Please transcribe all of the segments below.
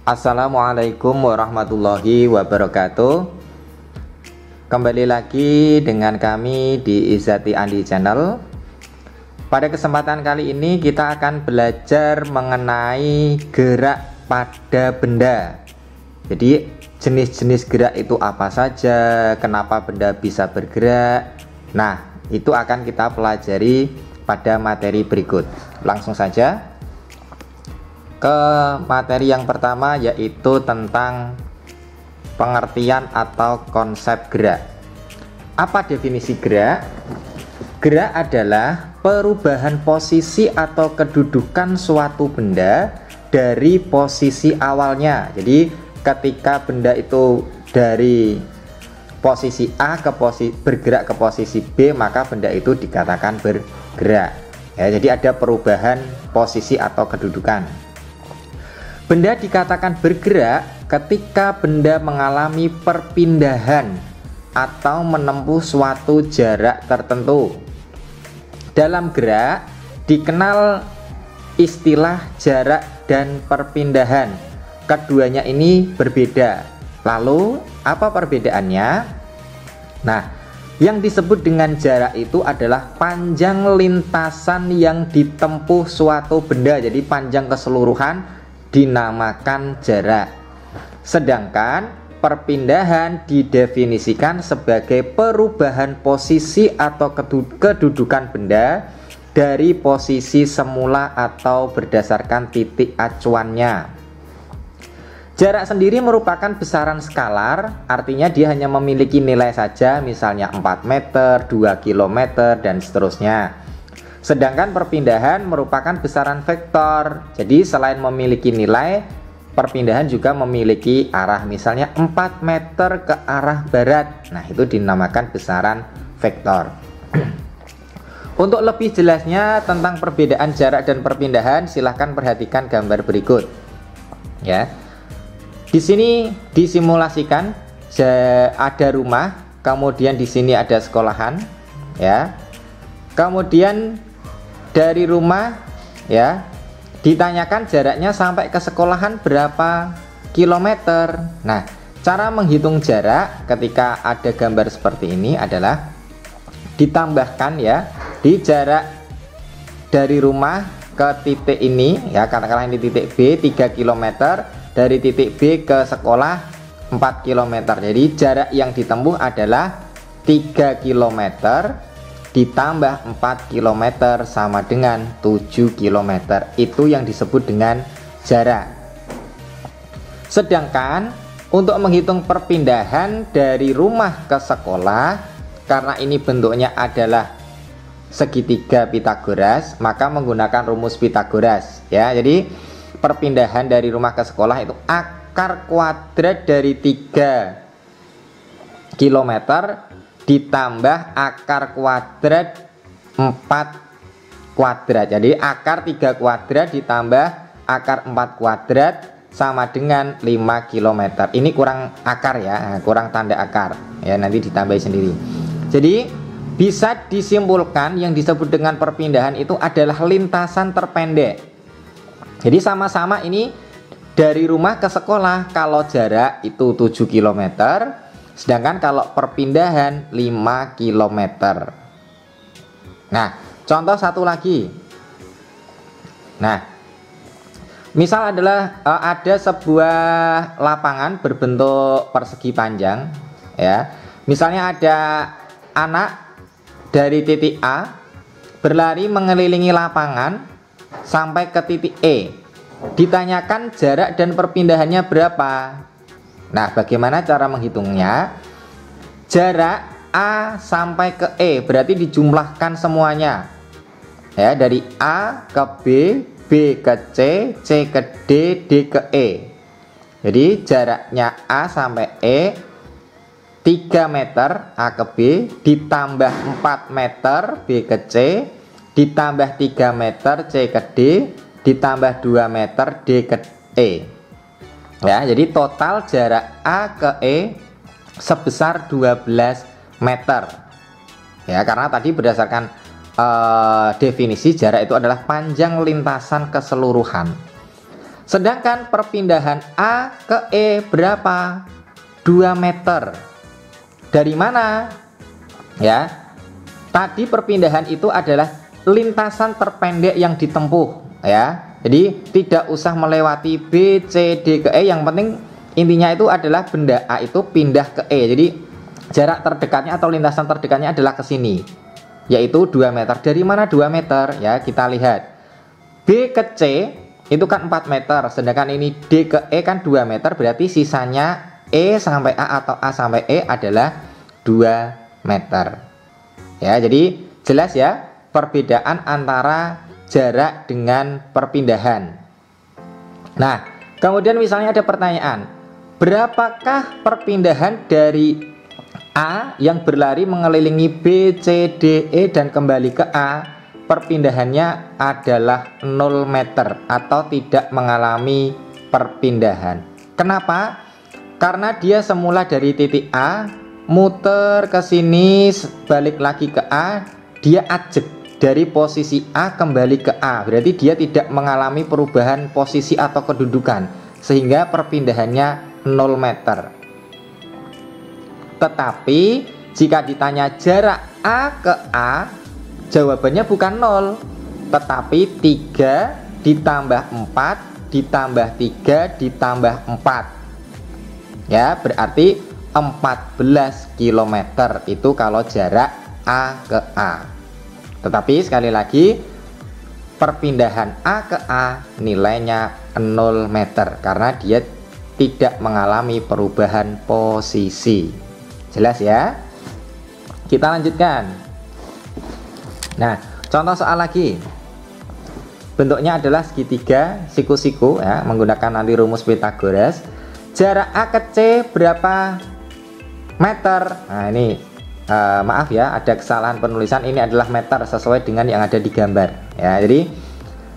Assalamualaikum warahmatullahi wabarakatuh. Kembali lagi dengan kami di Izzati Andi Channel. Pada kesempatan kali ini kita akan belajar mengenai gerak pada benda. Jadi jenis-jenis gerak itu apa saja, kenapa benda bisa bergerak. Nah, itu akan kita pelajari pada materi berikut. Langsung saja ke materi yang pertama, yaitu tentang pengertian atau konsep gerak. Apa definisi gerak? Gerak adalah perubahan posisi atau kedudukan suatu benda dari posisi awalnya. Jadi ketika benda itu dari posisi A bergerak ke posisi B, maka benda itu dikatakan bergerak. Ya, jadi ada perubahan posisi atau kedudukan. Benda dikatakan bergerak ketika benda mengalami perpindahan atau menempuh suatu jarak tertentu. Dalam gerak dikenal istilah jarak dan perpindahan. Keduanya ini berbeda. Lalu apa perbedaannya? Nah, yang disebut dengan jarak itu adalah panjang lintasan yang ditempuh suatu benda. Jadi panjang keseluruhan dinamakan jarak. Sedangkan perpindahan didefinisikan sebagai perubahan posisi atau kedudukan benda dari posisi semula atau berdasarkan titik acuannya. Jarak sendiri merupakan besaran skalar, artinya dia hanya memiliki nilai saja, misalnya 4 meter, 2 km, dan seterusnya. Sedangkan perpindahan merupakan besaran vektor. Jadi selain memiliki nilai, perpindahan juga memiliki arah. Misalnya 4 meter ke arah barat. Nah, itu dinamakan besaran vektor. Untuk lebih jelasnya tentang perbedaan jarak dan perpindahan, silahkan perhatikan gambar berikut. Ya. Di sini disimulasikan ada rumah, kemudian di sini ada sekolahan, ya. Kemudian dari rumah, ya, ditanyakan jaraknya sampai ke sekolahan berapa kilometer. Nah, cara menghitung jarak ketika ada gambar seperti ini adalah ditambahkan, ya, di jarak dari rumah ke titik ini, ya, katakanlah ini titik B 3 km, dari titik B ke sekolah 4 km. Jadi jarak yang ditempuh adalah 3 km ditambah 4 km sama dengan 7 km. Itu yang disebut dengan jarak. Sedangkan untuk menghitung perpindahan dari rumah ke sekolah, karena ini bentuknya adalah segitiga Pythagoras, maka menggunakan rumus Pythagoras, ya. Jadi perpindahan dari rumah ke sekolah itu akar kuadrat dari 3 km ditambah akar kuadrat 4 kuadrat. Jadi akar 3 kuadrat ditambah akar 4 kuadrat sama dengan 5 km. Ini kurang akar, ya, kurang tanda akar, ya, nanti ditambahin sendiri. Jadi bisa disimpulkan yang disebut dengan perpindahan itu adalah lintasan terpendek. Jadi sama-sama ini dari rumah ke sekolah, kalau jarak itu 7 km, sedangkan kalau perpindahan 5 km. Nah, contoh satu lagi. Nah, misal adalah ada sebuah lapangan berbentuk persegi panjang, ya. Misalnya ada anak dari titik A berlari mengelilingi lapangan sampai ke titik E. Ditanyakan jarak dan perpindahannya berapa. Nah, bagaimana cara menghitungnya? Jarak A sampai ke E berarti dijumlahkan semuanya, ya, dari A ke B, B ke C, C ke D, D ke E. Jadi jaraknya A sampai E 3 meter A ke B, ditambah 4 meter B ke C, ditambah 3 meter C ke D, ditambah 2 meter D ke E. Ya, jadi total jarak A ke E sebesar 12 meter. Ya, karena tadi berdasarkan definisi jarak itu adalah panjang lintasan keseluruhan. Sedangkan perpindahan A ke E berapa? 2 meter. Dari mana? Ya, tadi perpindahan itu adalah lintasan terpendek yang ditempuh, ya. Jadi tidak usah melewati B, C, D ke E. Yang penting intinya itu adalah benda A itu pindah ke E. Jadi jarak terdekatnya atau lintasan terdekatnya adalah ke sini, yaitu 2 meter. Dari mana 2 meter? Ya, kita lihat. B ke C itu kan 4 meter, sedangkan ini D ke E kan 2 meter, berarti sisanya E sampai A atau A sampai E adalah 2 meter. Ya, jadi jelas ya perbedaan antara jarak dengan perpindahan. Nah, kemudian misalnya ada pertanyaan, berapakah perpindahan dari A yang berlari mengelilingi B, C, D, E dan kembali ke A? Perpindahannya adalah 0 meter atau tidak mengalami perpindahan. Kenapa? Karena dia semula dari titik A, muter ke sini, balik lagi ke A, dia ajek dari posisi A kembali ke A. Berarti dia tidak mengalami perubahan posisi atau kedudukan, sehingga perpindahannya 0 meter. Tetapi jika ditanya jarak A ke A, jawabannya bukan 0, tetapi 3 ditambah 4 ditambah 3 ditambah 4. Ya, berarti 14 km itu kalau jarak A ke A. Tetapi sekali lagi, perpindahan A ke A nilainya 0 meter karena dia tidak mengalami perubahan posisi. Jelas ya? Kita lanjutkan. Nah, contoh soal lagi. Bentuknya adalah segitiga siku-siku ya, menggunakan nanti rumus Pythagoras. Jarak A ke C berapa meter? Nah, ini maaf ya, ada kesalahan penulisan. Ini adalah meter sesuai dengan yang ada di gambar ya. Jadi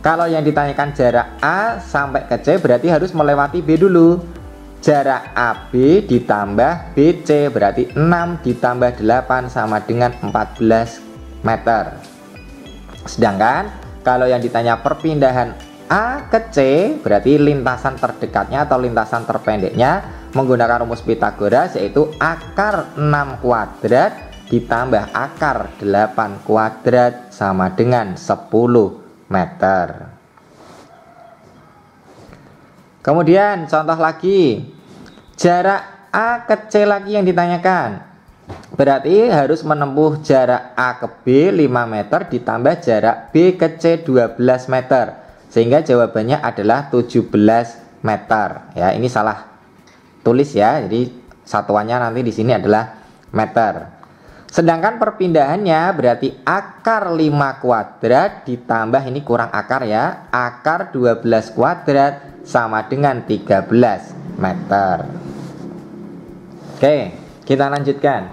kalau yang ditanyakan jarak A sampai ke C berarti harus melewati B dulu. Jarak AB ditambah BC berarti 6 ditambah 8 sama dengan 14 meter. Sedangkan kalau yang ditanya perpindahan A ke C berarti lintasan terdekatnya atau lintasan terpendeknya menggunakan rumus Pythagoras, yaitu akar 6 kuadrat ditambah akar 8 kuadrat sama dengan 10 meter. Kemudian contoh lagi, jarak A ke C lagi yang ditanyakan. Berarti harus menempuh jarak A ke B 5 meter ditambah jarak B ke C 12 meter. Sehingga jawabannya adalah 17 meter. Ya, ini salah tulis ya. Jadi satuannya nanti di sini adalah meter. Sedangkan perpindahannya berarti akar 5 kuadrat ditambah ini kurang akar ya, akar 12 kuadrat sama dengan 13 meter. Oke, kita lanjutkan.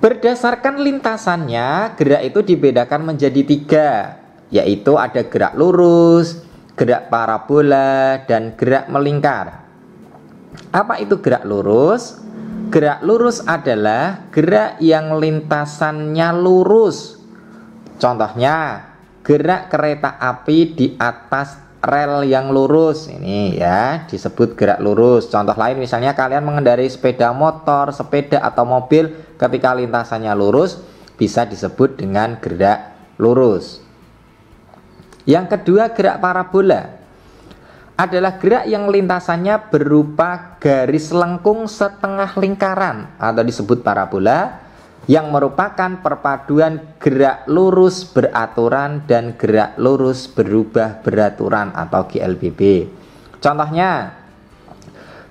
Berdasarkan lintasannya, gerak itu dibedakan menjadi 3, yaitu ada gerak lurus, gerak parabola, dan gerak melingkar. Apa itu gerak lurus? Gerak lurus adalah gerak yang lintasannya lurus. Contohnya, gerak kereta api di atas rel yang lurus, ini ya disebut gerak lurus. Contoh lain misalnya kalian mengendarai sepeda motor, sepeda atau mobil ketika lintasannya lurus bisa disebut dengan gerak lurus. Yang kedua, gerak parabola adalah gerak yang lintasannya berupa garis lengkung setengah lingkaran atau disebut parabola, yang merupakan perpaduan gerak lurus beraturan dan gerak lurus berubah beraturan atau GLBB. Contohnya,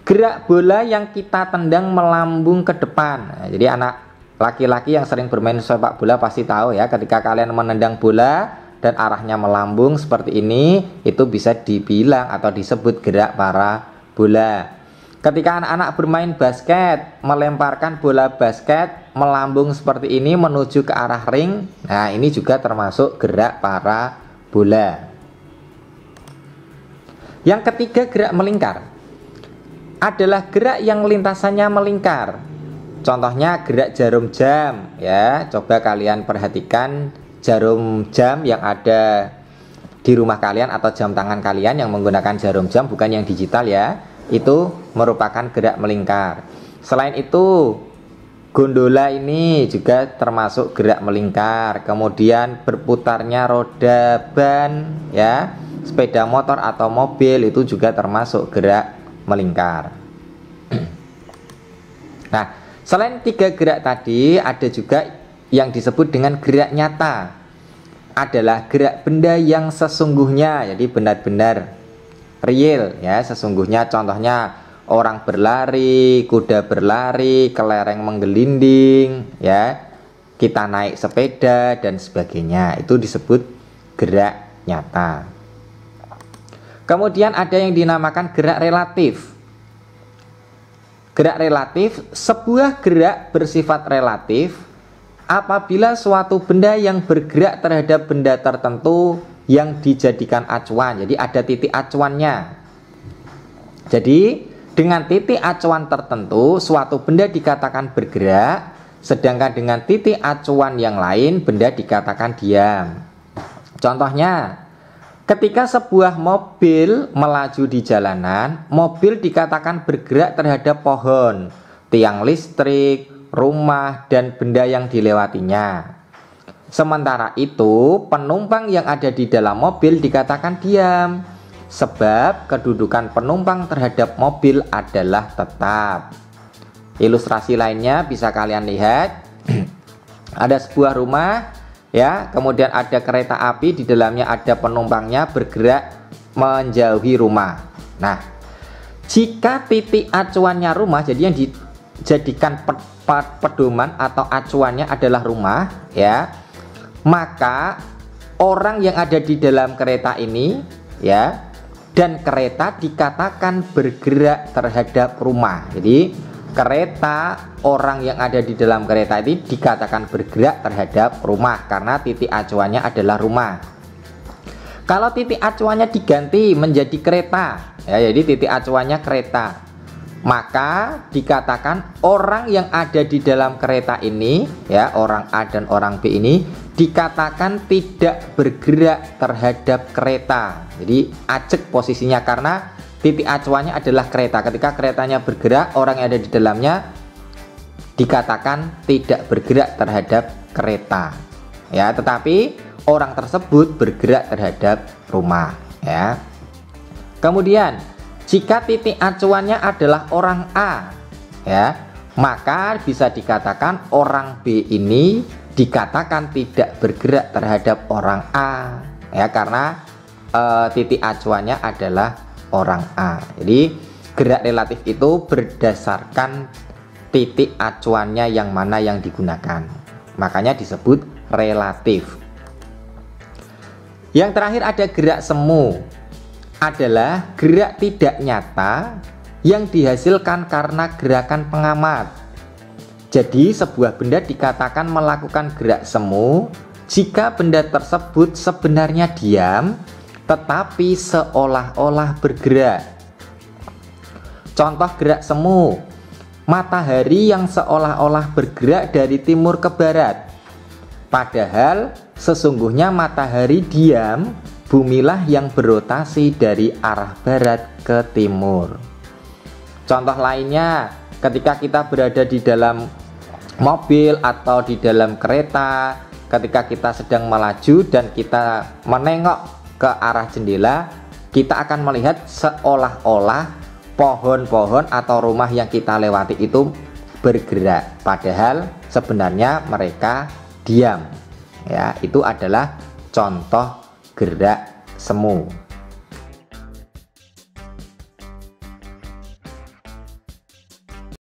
gerak bola yang kita tendang melambung ke depan. Nah, jadi anak laki-laki yang sering bermain sepak bola pasti tahu ya, ketika kalian menendang bola dan arahnya melambung seperti ini, itu bisa dibilang atau disebut gerak parabola. Ketika anak-anak bermain basket, melemparkan bola basket melambung seperti ini menuju ke arah ring, nah ini juga termasuk gerak parabola. Yang ketiga, gerak melingkar adalah gerak yang lintasannya melingkar. Contohnya gerak jarum jam ya. Coba kalian perhatikan jarum jam yang ada di rumah kalian atau jam tangan kalian yang menggunakan jarum jam, bukan yang digital ya, itu merupakan gerak melingkar. Selain itu, gondola ini juga termasuk gerak melingkar. Kemudian berputarnya roda ban ya, sepeda motor atau mobil itu juga termasuk gerak melingkar. Nah, selain 3 gerak tadi, ada juga yang disebut dengan gerak nyata. Adalah gerak benda yang sesungguhnya, jadi benar-benar real ya, sesungguhnya. Contohnya orang berlari, kuda berlari, kelereng menggelinding ya, kita naik sepeda dan sebagainya. Itu disebut gerak nyata. Kemudian ada yang dinamakan gerak relatif. Gerak relatif, sebuah gerak bersifat relatif apabila suatu benda yang bergerak terhadap benda tertentu yang dijadikan acuan. Jadi ada titik acuannya. Jadi dengan titik acuan tertentu suatu benda dikatakan bergerak, sedangkan dengan titik acuan yang lain benda dikatakan diam. Contohnya, ketika sebuah mobil melaju di jalanan, mobil dikatakan bergerak terhadap pohon, tiang listrik, rumah, dan benda yang dilewatinya. Sementara itu, penumpang yang ada di dalam mobil dikatakan diam, sebab kedudukan penumpang terhadap mobil adalah tetap. Ilustrasi lainnya bisa kalian lihat. Ada sebuah rumah ya, kemudian ada kereta api, di dalamnya ada penumpangnya bergerak menjauhi rumah. Nah, jika titik acuannya rumah, jadi yang dijadikan pedoman atau acuannya adalah rumah ya, maka orang yang ada di dalam kereta ini ya, dan kereta dikatakan bergerak terhadap rumah. Jadi kereta, orang yang ada di dalam kereta ini dikatakan bergerak terhadap rumah karena titik acuannya adalah rumah. Kalau titik acuannya diganti menjadi kereta ya, jadi titik acuannya kereta, maka dikatakan orang yang ada di dalam kereta ini ya, orang A dan orang B ini dikatakan tidak bergerak terhadap kereta. Jadi acek posisinya karena titik acuannya adalah kereta. Ketika keretanya bergerak, orang yang ada di dalamnya dikatakan tidak bergerak terhadap kereta ya, tetapi orang tersebut bergerak terhadap rumah ya. Kemudian jika titik acuannya adalah orang A ya, maka bisa dikatakan orang B ini dikatakan tidak bergerak terhadap orang A ya, karena titik acuannya adalah orang A. Jadi gerak relatif itu berdasarkan titik acuannya yang mana yang digunakan, makanya disebut relatif. Yang terakhir ada gerak semu, adalah gerak tidak nyata yang dihasilkan karena gerakan pengamat. Jadi sebuah benda dikatakan melakukan gerak semu jika benda tersebut sebenarnya diam tetapi seolah-olah bergerak. Contoh gerak semu, matahari yang seolah-olah bergerak dari timur ke barat, padahal sesungguhnya matahari diam, bumilah yang berotasi dari arah barat ke timur. Contoh lainnya, ketika kita berada di dalam mobil atau di dalam kereta, ketika kita sedang melaju dan kita menengok ke arah jendela, kita akan melihat seolah-olah pohon-pohon atau rumah yang kita lewati itu bergerak, padahal sebenarnya mereka diam ya. Itu adalah contoh gerak semu.